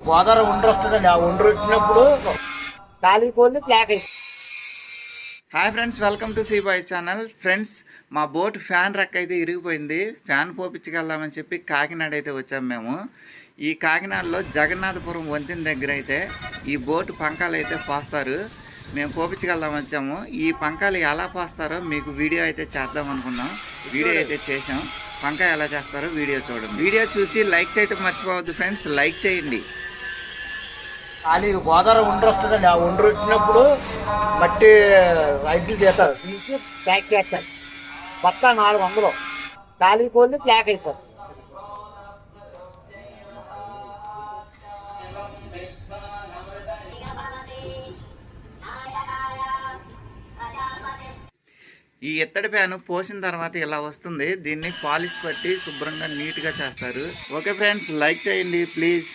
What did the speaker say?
గోదావరి ఒండ్రు వస్తుందండి. ఆ ఒండ్రు వచ్చినప్పుడు ఖాళీ కోళ్ళు ప్లాక్ అయిపోయి. Hi friends, welcome to C boys channel. Friends, మా బోట్ ఫ్యాన్ రెక్క అయితే ఇరిగిపోయింది. ఫ్యాన్ పోపించగలమని చెప్పి కాకినాడ అయితే వచ్చాము మేము. ఈ కాకినాడలో జగన్నాథపురం వంతెన దగ్గర అయితే ఈ బోటు పంకాలు అయితే పోస్తారు. మేము పోపించగలమని వచ్చాము. ఈ పంకాలు ఎలా పోస్తారో మీకు వీడియో అయితే చేద్దాం అనుకున్నాం. వీడియో అయితే చేసాం. పంకా ఎలా చేస్తారో వీడియో చూడండి. వీడియో చూసి లైక్ చేయటం మర్చిపోవద్దు ఫ్రెండ్స్, లైక్ చేయండి. ఖాళీ గోదావరి ఒండ్రు వస్తుందండి. ఆ ఒండ్రు వచ్చినప్పుడు మట్టి రైతులు తీస్తారు, తీసి ప్యాక్ చేస్తారు. పక్కా 400 ఖాళీ కోళ్ళు ప్లాక్ అయిపోతాయి. ఈ ఎత్తడి ప్యాను పోసిన తర్వాత ఇలా వస్తుంది. దీన్ని పాలిష్ పట్టి శుభ్రంగా నీట్గా చేస్తారు. ఓకే ఫ్రెండ్స్, లైక్ చేయండి ప్లీజ్.